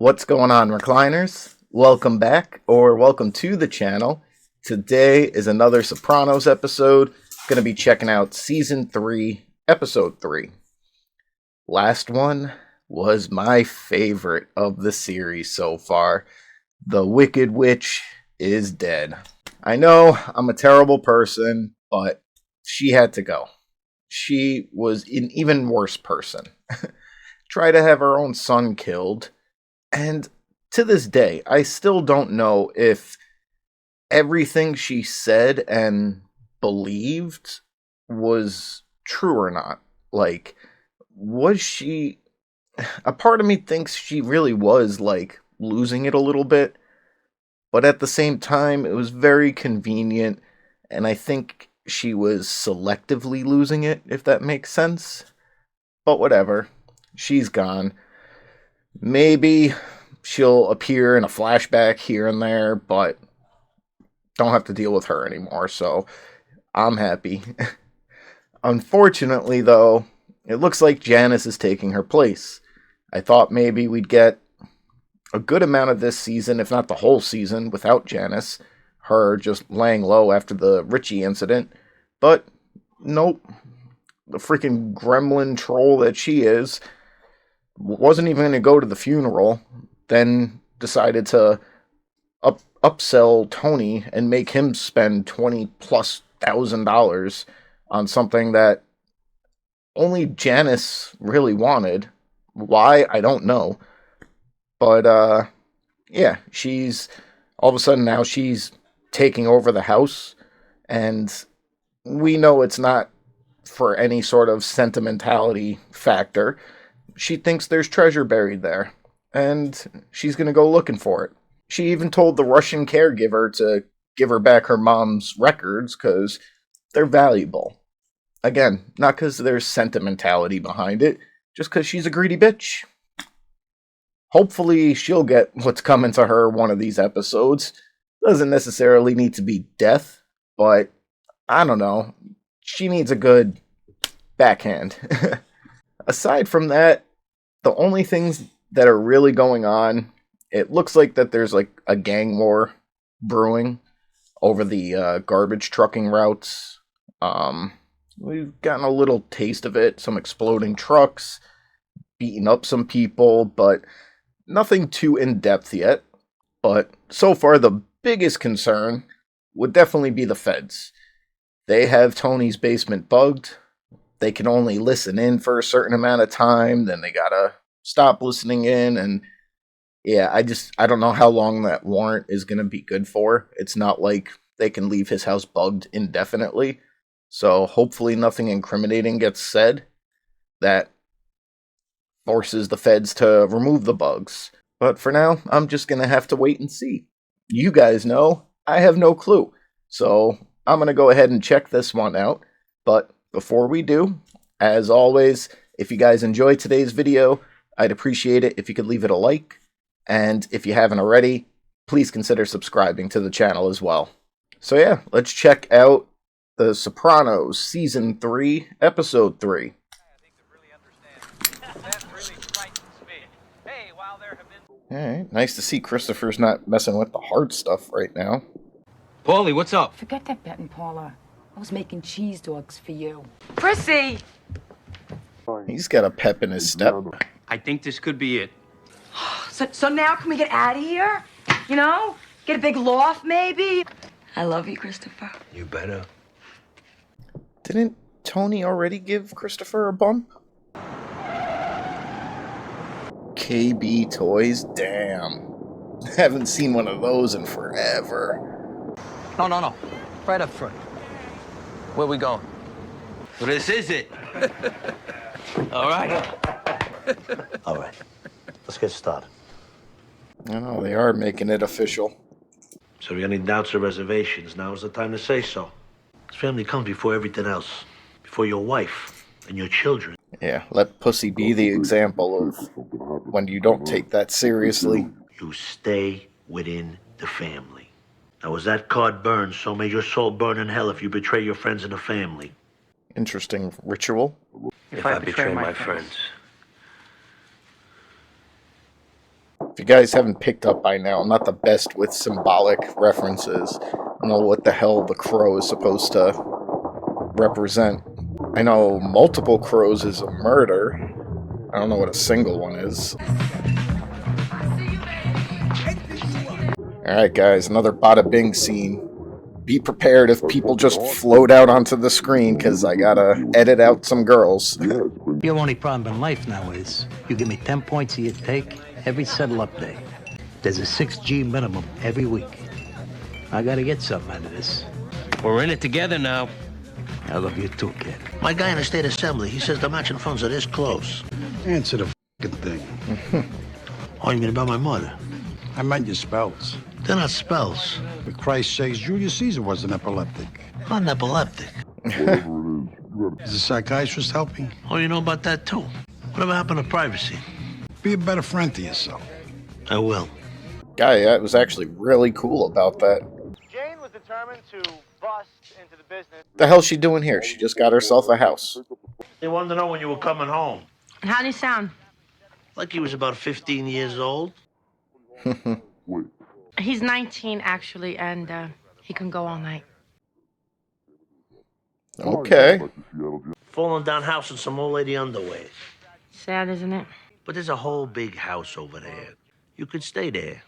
What's going on, recliners? Welcome back, or welcome to the channel. Today is another Sopranos episode. Going to be checking out Season 3, Episode 3. Last one was my favorite of the series so far. The Wicked Witch is dead. I know I'm a terrible person, but she had to go. She was an even worse person. Tried to have her own son killed. And to this day, I still don't know if everything she said and believed was true or not. Like, was she... A part of me thinks she really was, like, losing it a little bit. But at the same time, it was very convenient. And I think she was selectively losing it, if that makes sense. But whatever. She's gone. Maybe she'll appear in a flashback here and there, but don't have to deal with her anymore, so I'm happy. Unfortunately, though, it looks like Janice is taking her place. I thought maybe we'd get a good amount of this season, if not the whole season, without Janice. Her just laying low after the Richie incident. But, nope. The freaking gremlin troll that she is wasn't even going to go to the funeral, then decided to upsell Tony and make him spend $20,000+ on something that only Janice really wanted. Why? I don't know. But, yeah, she's, all of a sudden now she's taking over the house, and we know it's not for any sort of sentimentality factor. She thinks there's treasure buried there, and she's going to go looking for it. She even told the Russian caregiver to give her back her mom's records because they're valuable. Again, not because there's sentimentality behind it, just because she's a greedy bitch. Hopefully she'll get what's coming to her one of these episodes. Doesn't necessarily need to be death, but I don't know. She needs a good backhand. Aside from that, the only things that are really going on, it looks like that there's like a gang war brewing over the garbage trucking routes. We've gotten a little taste of it, some exploding trucks, beating up some people, but nothing too in-depth yet. But so far, the biggest concern would definitely be the feds. They have Tony's basement bugged. They can only listen in for a certain amount of time, then they gotta stop listening in, and yeah, I don't know how long that warrant is gonna be good for. It's not like they can leave his house bugged indefinitely, so hopefully nothing incriminating gets said that forces the feds to remove the bugs. But for now, I'm just gonna have to wait and see. You guys know, I have no clue, so I'm gonna go ahead and check this one out, but before we do, as always, if you guys enjoyed today's video, I'd appreciate it if you could leave it a like, and if you haven't already, please consider subscribing to the channel as well. So yeah, let's check out The Sopranos Season 3, Episode 3. Alright, nice to see Christopher's not messing with the hard stuff right now. Paulie, what's up? Forget that betting, Paula. I was making cheese dogs for you. Chrissy! He's got a pep in his step. I think this could be it. So now can we get out of here? You know? Get a big loft, maybe? I love you, Christopher. You better. Didn't Tony already give Christopher a bump? KB Toys? Damn. Haven't seen one of those in forever. No. Right up front. Where we going? Well, this is it. All right. All right. Let's get started. I know, they are making it official. So if you got any doubts or reservations, now is the time to say so. This family comes before everything else. Before your wife and your children. Yeah, let pussy be the example of when you don't take that seriously. You stay within the family. Now, as that card burns, so may your soul burn in hell if you betray your friends and the family. Interesting ritual. If I betray my friends. If you guys haven't picked up by now, I'm not the best with symbolic references. I don't know what the hell the crow is supposed to represent. I know multiple crows is a murder. I don't know what a single one is. Alright guys, another bada bing scene. Be prepared if people just float out onto the screen, because I gotta edit out some girls. Your only problem in life now is you give me 10 points of your take every settle-up day. There's a 6G minimum every week. I gotta get something out of this. We're in it together now. I love you too, kid. My guy in the state assembly, he says the matching funds are this close. Answer the f***ing thing. Oh, you mean about my mother? I meant your spells. They're not spells. For Christ's sakes, Julius Caesar was an epileptic. I'm not epileptic. Is the psychiatrist helping? Oh, you know about that too? Whatever happened to privacy? Be a better friend to yourself. I will. Guy, that was actually really cool about that. Jane was determined to bust into the business. The hell's she doing here? She just got herself a house. They wanted to know when you were coming home. How do you sound? Like he was about 15 years old. He's 19, actually, and he can go all night. Okay. Falling down house in some old lady underwear. Sad, isn't it? But there's a whole big house over there. You could stay there.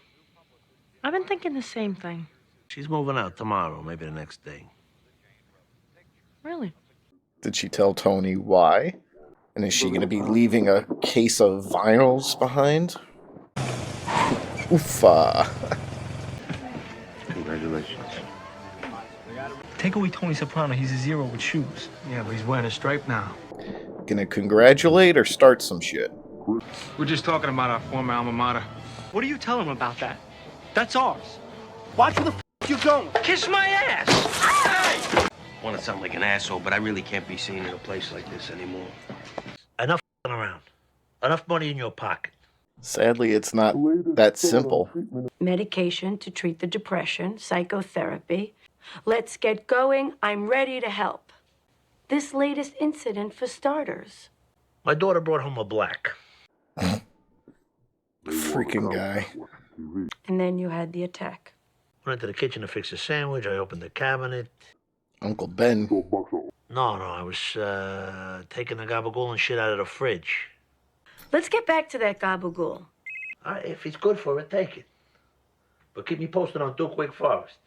I've been thinking the same thing. She's moving out tomorrow, maybe the next day. Really? Did she tell Tony why? And is she going to be leaving a case of vinyls behind? Oofa. Congratulations. Take away Tony Soprano, he's a zero with shoes. Yeah, but he's wearing a stripe now. Gonna congratulate or start some shit? We're just talking about our former alma mater. What do you tell him about that? That's ours. Watch where the f you going. Kiss my ass! Hey! I want to sound like an asshole, but I really can't be seen in a place like this anymore. Enough around. Enough money in your pocket. Sadly, it's not that simple. Medication to treat the depression, psychotherapy. Let's get going. I'm ready to help. This latest incident for starters. My daughter brought home a black. Freaking guy. And then you had the attack. Went into the kitchen to fix a sandwich. I opened the cabinet. Uncle Ben. No, I was taking the gabagool and shit out of the fridge. Let's get back to that gabagool. If it's good for it, take it. But keep me posted on Duke Wake Forest.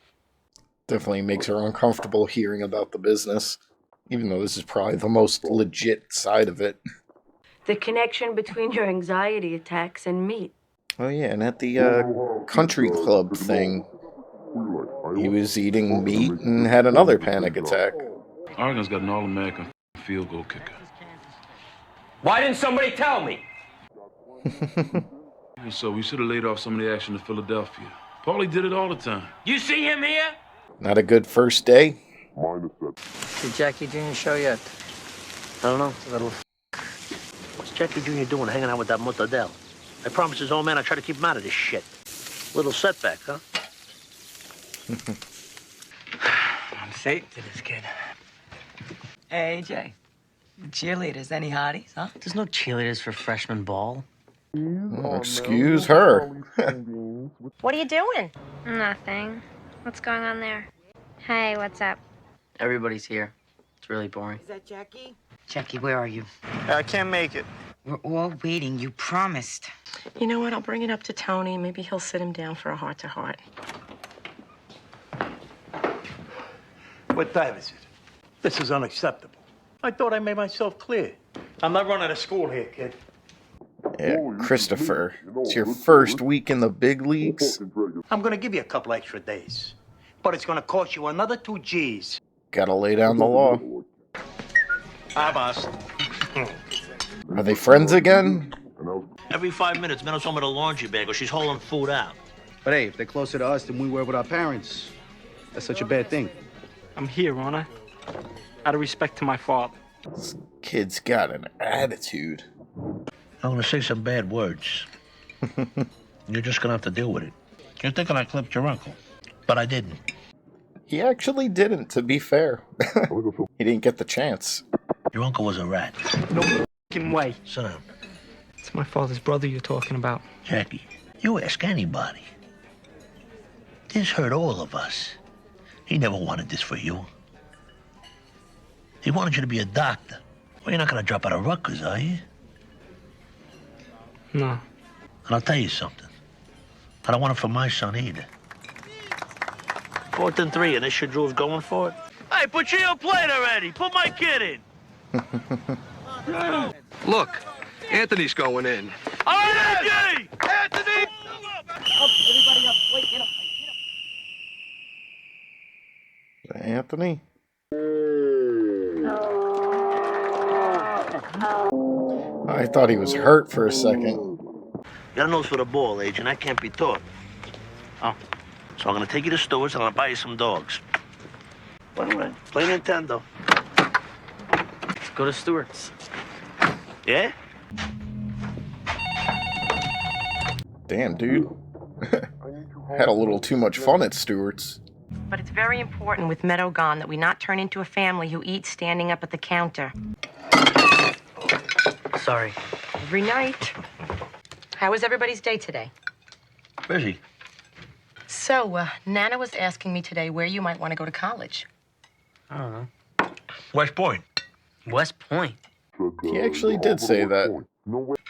Definitely makes her uncomfortable hearing about the business. Even though this is probably the most legit side of it. The connection between your anxiety attacks and meat. Oh yeah, and at the country club thing, he was eating meat and had another panic attack. Oregon's got an All-American field goal kicker. Why didn't somebody tell me? So we should have laid off some of the action to Philadelphia. Paulie did it all the time. You see him here? Not a good first day. Did Jackie Jr. show yet? I don't know. Little What's Jackie Jr. doing hanging out with that Mortadell? I promised his old man I'd try to keep him out of this shit. Little setback, huh? I'm safe to this kid. Hey, AJ. Cheerleaders, any hotties, huh? There's no cheerleaders for freshman ball. Oh, excuse her. What are you doing? Nothing. What's going on there? Hey, what's up? Everybody's here. It's really boring. Is that Jackie? Jackie, where are you? I can't make it. We're all waiting. You promised. You know what? I'll bring it up to Tony. Maybe he'll sit him down for a heart-to-heart. What time is it? This is unacceptable. I thought I made myself clear. I'm not running a school here, kid. Yeah, Christopher, it's your first week in the big leagues. I'm gonna give you a couple extra days. But it's gonna cost you another 2 G's. Gotta lay down the law. Hi, boss. Are they friends again? Every 5 minutes, Meadow's home with a laundry bag or she's hauling food out. But hey, if they're closer to us than we were with our parents, that's such a bad thing. I'm here, aren't I? Out of respect to my father. This kid's got an attitude. I'm gonna say some bad words. You're just gonna have to deal with it. You're thinking I clipped your uncle, but I didn't. He actually didn't, to be fair. He didn't get the chance. Your uncle was a rat. No f***ing way. Sit down. It's my father's brother you're talking about. Jackie, You ask anybody. This hurt all of us. He never wanted this for you. He wanted you to be a doctor. Well, you're not going to drop out of Rutgers, are you? No. And I'll tell you something. I don't want it for my son either. 4th and 3, and this Shadrew's going for it? Hey, put you on plate already. Put my kid in. Look, Anthony's going in. All right, Anthony! Anthony! Everybody up. Wait, get up. Anthony? I thought he was hurt for a second. You got a nose for the ball, Agent. That can't be taught. Oh. So I'm going to take you to Stewart's and I'm going to buy you some dogs. Play Nintendo. Let's go to Stewart's. Yeah? Damn, dude. Had a little too much fun at Stewart's. But it's very important with Meadow gone that we not turn into a family who eats standing up at the counter. Sorry. Every night. How was everybody's day today? Busy. So, Nana was asking me today where you might want to go to college. I don't know. West Point. West Point? He actually did say that.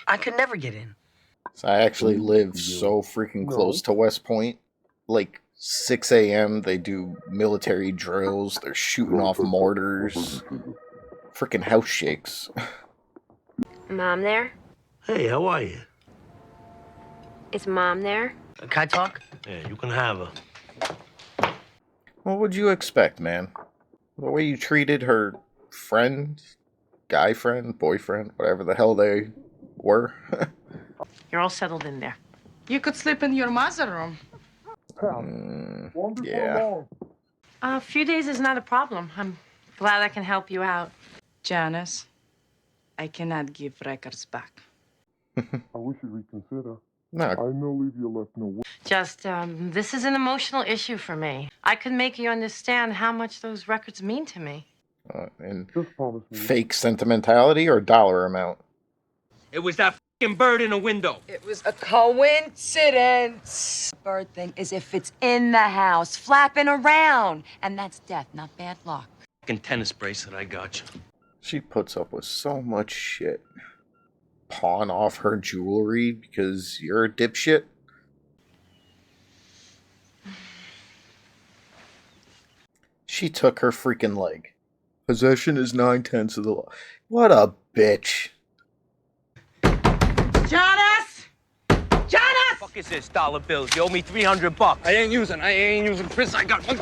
I could never get in. So I actually live so freaking close to West Point. Like 6 a.m. they do military drills. They're shooting off mortars. Freaking house shakes. Mom there? Hey, how are you? Is Mom there? Can I talk? Yeah, you can have her. What would you expect, man? The way you treated her friend, guy friend, boyfriend, whatever the hell they were. You're all settled in there. You could sleep in your mother's room. Yeah. A few days is not a problem. I'm glad I can help you out. Janice, I cannot give records back. I wish you'd reconsider. No. I know Livia left no word. Just, this is an emotional issue for me. I could make you understand how much those records mean to me. And Just promise me. fake sentimentality or dollar amount? It was that fucking bird in the window. It was a coincidence. Bird thing is if it's in the house, flapping around. And that's death, not bad luck. Fucking tennis bracelet I got you. She puts up with so much shit. Pawn off her jewelry because you're a dipshit? She took her freaking leg. Possession is 9/10 of the law. What a bitch. Janice! Janice! Fuck is this? Dollar bills. You owe me $300. I ain't using Chris. I got one.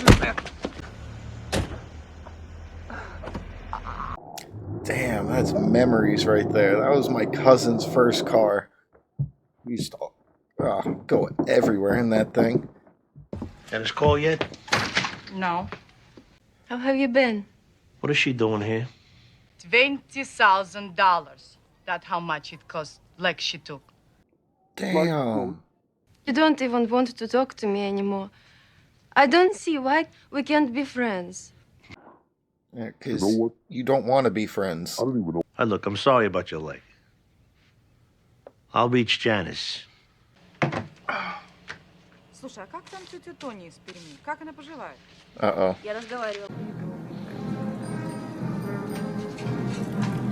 Damn, that's memories right there. That was my cousin's first car. We used to go everywhere in that thing. And his call yet? No. How have you been? What is she doing here? $20,000. That's how much it cost, like she took. Damn. You don't even want to talk to me anymore. I don't see why we can't be friends. Yeah, because you don't want to be friends. I don't even know. Hey, look, I'm sorry about your leg. I'll reach Janice. Слушай, а как там тетя Тони из Перми? Как она поживает? Uh-oh. Я разговаривала.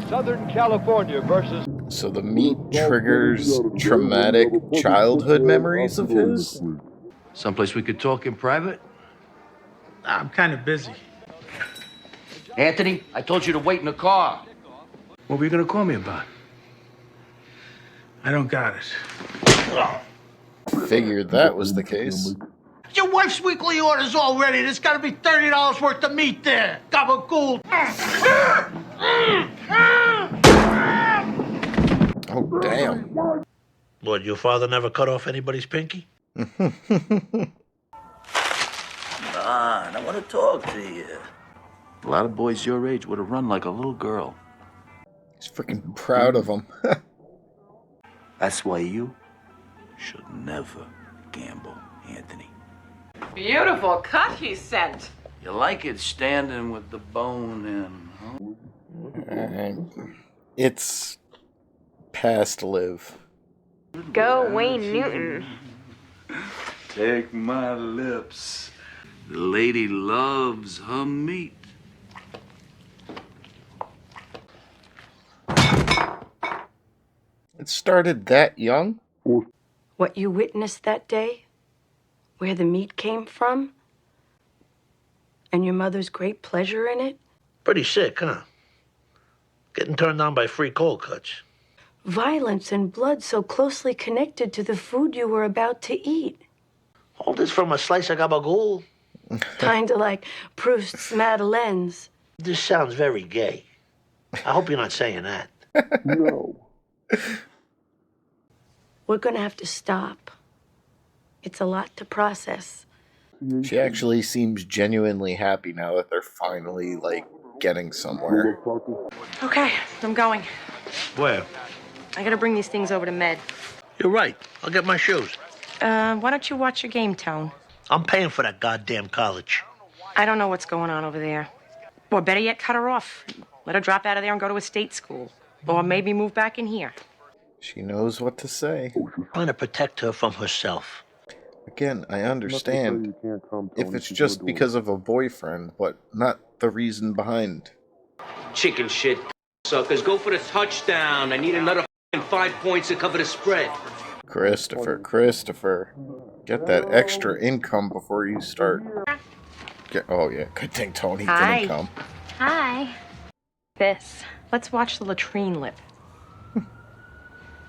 Southern California versus... So the meat triggers traumatic childhood memories of his? Someplace we could talk in private? I'm kind of busy. Anthony, I told you to wait in the car. What were you going to call me about? I don't got it. Figured that was the case. Your wife's weekly order's all ready. There's got to be $30 worth of meat there. Gabagool. Oh, damn. What, your father never cut off anybody's pinky? Come on, I want to talk to you. A lot of boys your age would have run like a little girl. He's freaking proud of him. That's why you should never gamble, Anthony. Beautiful cut he sent. You like it standing with the bone in, huh? It's past live. Go Wayne Newton. Take my lips. The lady loves her meat. It started that young? What you witnessed that day, where the meat came from, and your mother's great pleasure in it? Pretty sick, huh? Getting turned on by free cold cuts. Violence and blood so closely connected to the food you were about to eat. All this from a slice of gabagool. Kinda like Proust's Madeleines. This sounds very gay. I hope you're not saying that. No. We're gonna have to stop. It's a lot to process. She actually seems genuinely happy now that they're finally, like, getting somewhere. Okay, I'm going. Where? I gotta bring these things over to Med. You're right. I'll get my shoes. Why don't you watch your game, Tone? I'm paying for that goddamn college. I don't know what's going on over there. Or better yet, cut her off. Let her drop out of there and go to a state school. Or maybe move back in here. She knows what to say. Trying to protect her from herself. Again, I understand if it's just because of a boyfriend, but not the reason behind. Chicken shit, suckers. Go for the touchdown. I need another 5 points to cover the spread. Christopher. Get that extra income before you start. Oh yeah, good thing Tony Hi. didn't come. Hi. This. Let's watch the latrine lip.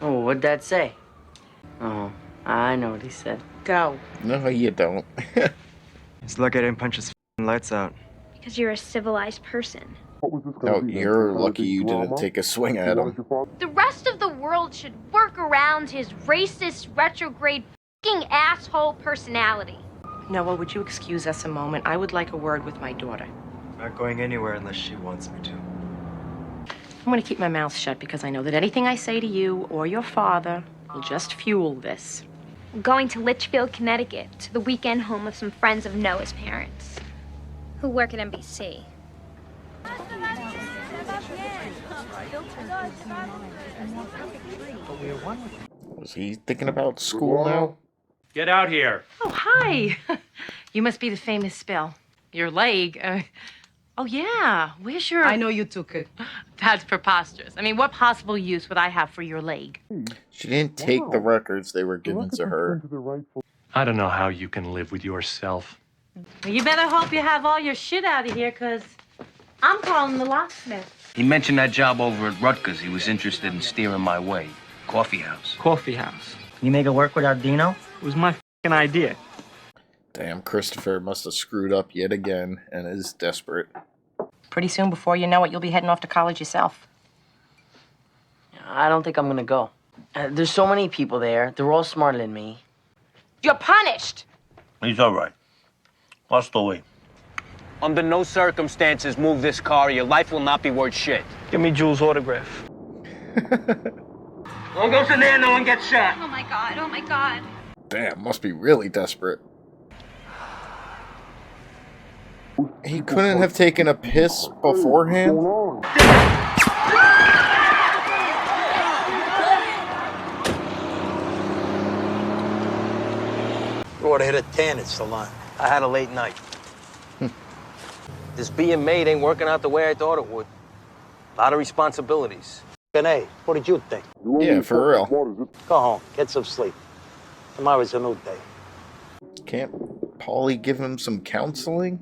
Oh, what'd Dad say? Oh, I know what he said. Go. No, you don't. He's lucky I didn't punch his lights out. Because you're a civilized person. No, you're lucky you didn't take a swing at him. The rest of the world should work around his racist, retrograde, f***ing asshole personality. Noah, would you excuse us a moment? I would like a word with my daughter. Not going anywhere unless she wants me to. I'm going to keep my mouth shut because I know that anything I say to you or your father will just fuel this. I'm going to Litchfield, Connecticut, to the weekend home of some friends of Noah's parents, who work at NBC. Was he thinking about school now? Get out here. Oh, hi. You must be the famous Bill. Your leg. Oh, yeah. Where's your... I know you took it. That's preposterous. I mean, what possible use would I have for your leg? She didn't take the records they were given to her. I don't know how you can live with yourself. Well, you better hope you have all your shit out of here, because I'm calling the locksmith. He mentioned that job over at Rutgers. He was interested in steering my way. Coffee house. Coffee house. You make it work without Dino? It was my f***ing idea. Damn, Christopher must have screwed up yet again and is desperate. Pretty soon, before you know it, you'll be heading off to college yourself. I don't think I'm gonna go. There's so many people there. They're all smarter than me. You're punished! He's all right. I'll still wait. Under no circumstances move this car or your life will not be worth shit. Give me Jules' autograph. No one goes in there, no one gets shot. Oh my god, oh my god. Damn, must be really desperate. He couldn't have taken a piss beforehand? You ought to hit a 10 at Salon. I had a late night. This being made ain't working out the way I thought it would. A lot of responsibilities. Hey, what did you think? Yeah, for real. Go home, get some sleep. Tomorrow's a new day. Can't Paulie give him some counseling?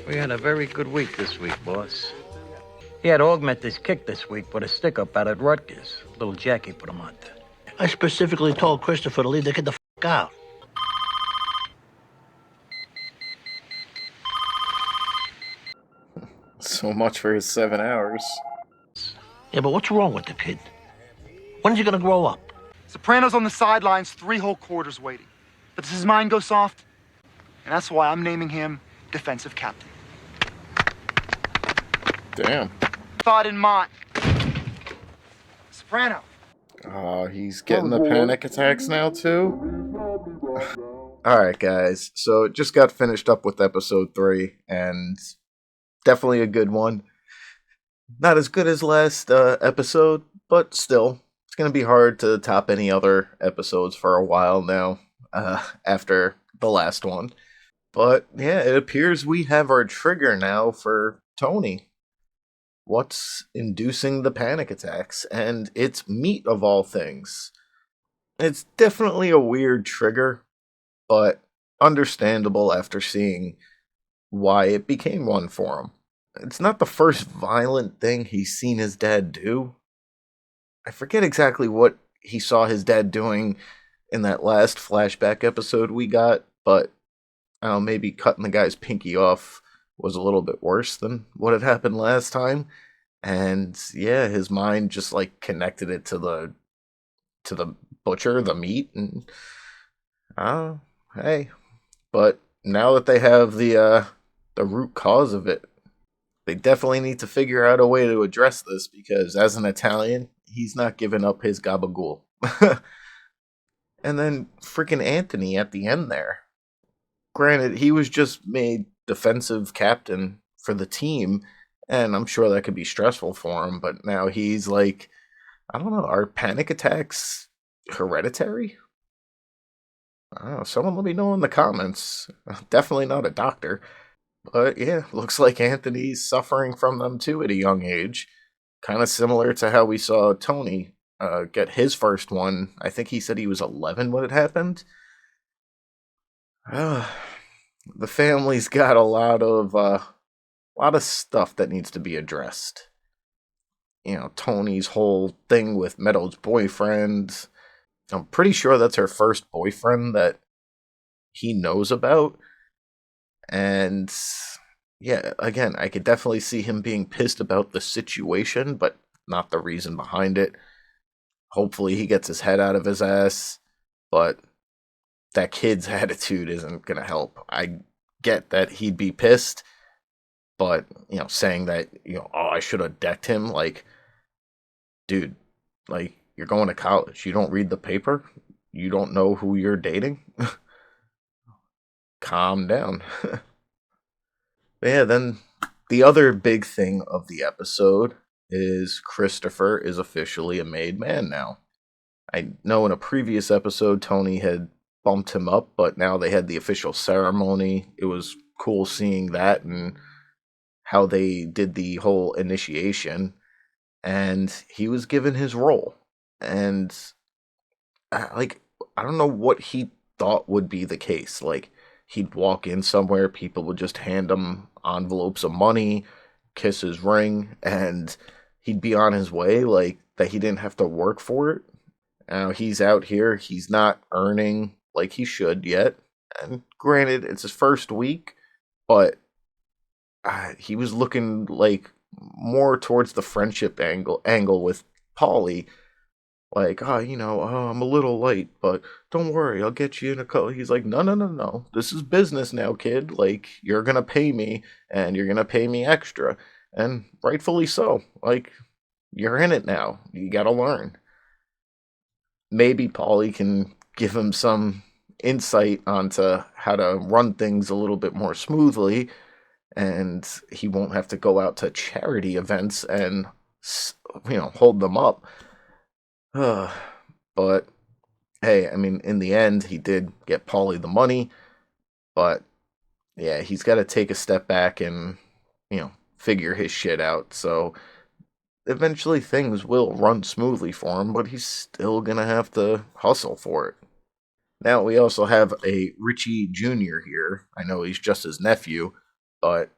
We had a very good week this week, boss. He had augment his kick this week with a stick-up out at Rutgers. Little Jackie put him on to. I specifically told Christopher to leave the kid the f*** out. So much for his 7 hours. Yeah, but what's wrong with the kid? When's he gonna grow up? Sopranos on the sidelines, 3 whole quarters waiting. But does his mind go soft? And that's why I'm naming him defensive captain. Damn. Thought in mind. Soprano. He's getting the panic attacks now, too? Alright, guys. So, just got finished up with episode 3, and definitely a good one. Not as good as last episode, but still It's going to be hard to top any other episodes for a while now, after the last one. But yeah, it appears we have our trigger now for Tony. What's inducing the panic attacks? And it's meat of all things. It's definitely a weird trigger, but understandable after seeing why it became one for him. It's not the first violent thing he's seen his dad do. I forget exactly what he saw his dad doing in that last flashback episode we got, but I don't know, maybe cutting the guy's pinky off was a little bit worse than what had happened last time. And yeah, his mind just like connected it to the butcher, the meat, and hey. But now that they have the root cause of it, they definitely need to figure out a way to address this because as an Italian, he's not giving up his gabagool. And then freaking Anthony at the end there. Granted, he was just made defensive captain for the team, and I'm sure that could be stressful for him, but now he's like, I don't know, are panic attacks hereditary? I don't know, someone let me know in the comments. Definitely not a doctor. But yeah, looks like Anthony's suffering from them too at a young age. Kind of similar to how we saw Tony get his first one. I think he said he was 11 when it happened. The family's got a lot of stuff that needs to be addressed. You know, Tony's whole thing with Meadow's boyfriend. I'm pretty sure that's her first boyfriend that he knows about. And yeah, again, I could definitely see him being pissed about the situation, but not the reason behind it. Hopefully he gets his head out of his ass, but that kid's attitude isn't going to help. I get that he'd be pissed, but, you know, saying that, you know, oh, I should have decked him, like, dude, like, you're going to college. You don't read the paper? You don't know who you're dating? Calm down. But yeah, then the other big thing of the episode is Christopher is officially a made man now. I know in a previous episode Tony had bumped him up, but now they had the official ceremony. It was cool seeing that and how they did the whole initiation. And he was given his role. And like, I don't know what he thought would be the case. Like, he'd walk in somewhere, people would just hand him envelopes of money, kiss his ring, and he'd be on his way, like, that he didn't have to work for it. Now, he's out here, he's not earning like he should yet. And granted, it's his first week, but he was looking like more towards the friendship angle with Polly. Like, you know, I'm a little late, but don't worry, I'll get you in a couple. He's like, no, no, no, no. This is business now, kid. Like, you're gonna pay me, and you're gonna pay me extra. And rightfully so. Like, you're in it now. You gotta learn. Maybe Polly can give him some insight onto how to run things a little bit more smoothly, and he won't have to go out to charity events and, you know, hold them up. But hey, I mean, in the end, he did get Paulie the money, but yeah, he's got to take a step back and, you know, figure his shit out. So eventually things will run smoothly for him, but he's still gonna have to hustle for it. Now, we also have a Richie Jr. here. I know he's just his nephew, but,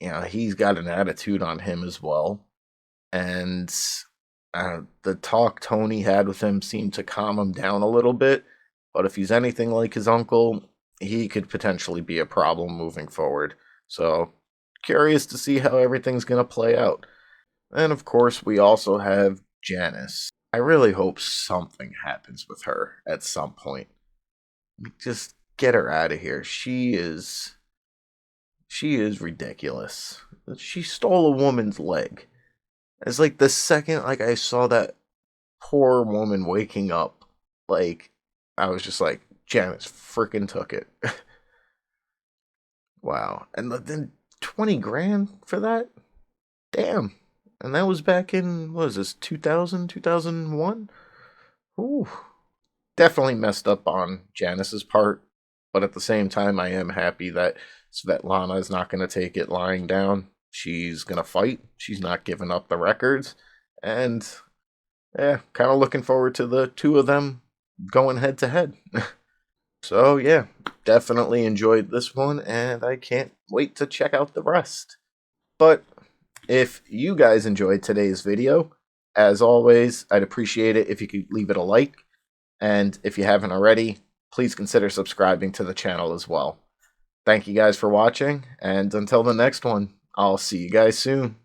you know, he's got an attitude on him as well. And the talk Tony had with him seemed to calm him down a little bit, but if he's anything like his uncle, he could potentially be a problem moving forward. So, curious to see how everything's going to play out. And of course, we also have Janice. I really hope something happens with her at some point. Just get her out of here. She is ridiculous. She stole a woman's leg. It's like the second like I saw that poor woman waking up, like I was just like, Janice freaking took it. Wow. And then 20 grand for that? Damn. And that was back in, what was this, 2000, 2001? Ooh. Definitely messed up on Janice's part. But at the same time, I am happy that Svetlana is not going to take it lying down. She's going to fight. She's not giving up the records. And, yeah, kind of looking forward to the two of them going head to head. So, yeah, definitely enjoyed this one, and I can't wait to check out the rest. But if you guys enjoyed today's video, as always, I'd appreciate it if you could leave it a like. And if you haven't already, please consider subscribing to the channel as well. Thank you guys for watching, and until the next one, I'll see you guys soon.